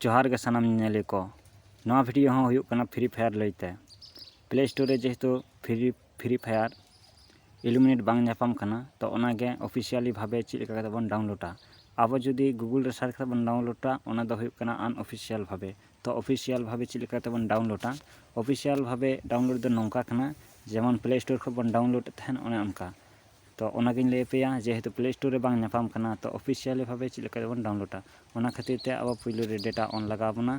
जोहार गे सानाम नेले को नवा वीडियो हो हुयुक कना फ्री फायर लईते प्ले स्टोर रे जेहेतु फ्री फायर इल्यूमिनेट बांग ᱧᱟᱯᱟᱢ कना तो ओनागे ऑफिशियली भावे चेक लेका कते बन डाउनलोडा अब जुदी गूगल रे सर्च कते बन डाउनलोडा ओना दो हुयुक कना अनऑफिशियल भावे तो ऑफिशियल भावे चेक लेका कते बन डाउनलोडा ऑफिशियल भावे डाउनलोड दो नोंका कना जेमन प्ले स्टोर खन बन डाउनलोड तहन ओने अनका तो ओनागिन लay पेया जेहेतु प्ले स्टोर रे बांग ᱧᱟᱯᱟᱢ कना तो ऑफिशियली भावे चेक लेका बन डाउनलोडा ओना खातिर ते अब पहले रे डेटा ऑन लगाबोना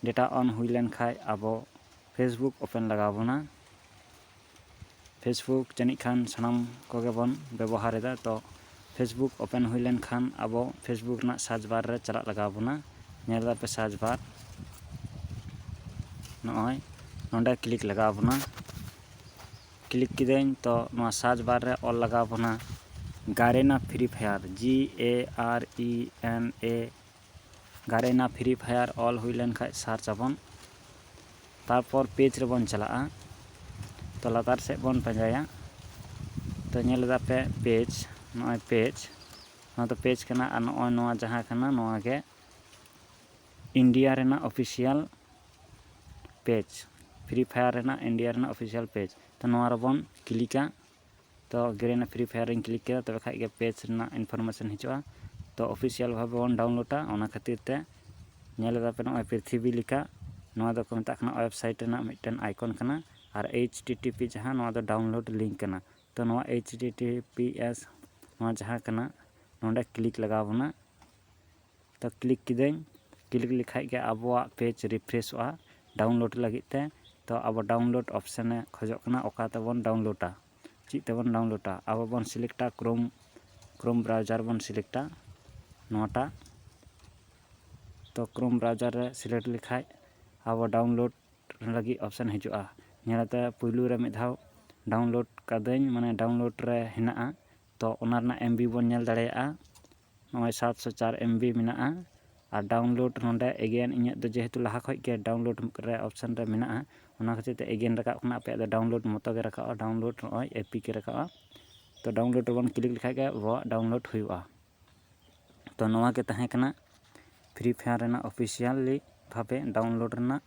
डेटा ऑन हुई लेन खाय अब फेसबुक ओपन लगाबोना फेसबुक जानी खान सानाम कोगे बन व्यवहार एदा तो फेसबुक ओपन हुई लेन खान अब फेसबुक ना सर्च बार रे चला लगाबोना नेला पे सर्च बार नय नोंडे क्लिक लगाबोना क्लिक किदेन तो नो सर्च बार रे ऑल लगाबोना Garena free fire GARENA Garena free fire ऑल हुई लेन खाय सर्च आबन तारपर पेज रे बन चला तो लातार से बन पंजाया तो नेलदा पे पेज नय पेज ना तो पेज कना आ नय नोआ जहां कना नोआ गे इंडिया रेना ऑफिशियल पेज फ्री फायर रेना इंडिया रेना ऑफिशियल पेज तो नोआ रे बन क्लिका तो गारेना फ्री फायर रे क्लिक केदा तबे खाय गे पेज रेना इनफॉरमेशन हिजुआ तो ऑफिशियल भावे बन डाउनलोडा ओना खातिर ते नेलदा पे नय पृथ्वी लिखा नोआ दो को मेता कना वेबसाइट रेना मिटन आइकन कना और HTTP जहां नोआ दो डाउनलोड लिंक कना तो नोआ HTTPS नोआ जहां कना नोंडे क्लिक लगाबोना तो क्लिक किदेन क्लिक लिखाय गे आबोआ पेज रिफ्रेशआ डाउनलोड लगित ते तो अब डाउनलोड ऑप्शन ए खोजो कना ओका तबन डाउनलोडा ची तबन डाउनलोडा अब बन सिलेक्टा क्रोम ब्राउज़र बन सिलेक्टा नोटा तो क्रोम ब्राउज़र रे सिलेक्ट लिखाय अब डाउनलोड लगी ऑप्शन हिजुआ नेलाते पुइलु रे मिधाव डाउनलोड कादेन माने डाउनलोड रे हेनाआ तो ओना रना MB बन नेल दाड़ेया नय 704 MB मेनाआ और डाउनलोड नोंडे अगेन इᱧ दो जेहेतु लाहा खय के डाउनलोड रे ऑप्शन रे मेनाआ ओना खातिर ते अगेन रका कना पे दो डाउनलोड मतो गे रका डाउनलोड नय APK रका तो डाउनलोड बन क्लिक लिखाय गे वो डाउनलोड हुयुआ तो नोआ गे ताहे कना फ्री फायर रेना ऑफिशियली भावे डाउनलोड रेना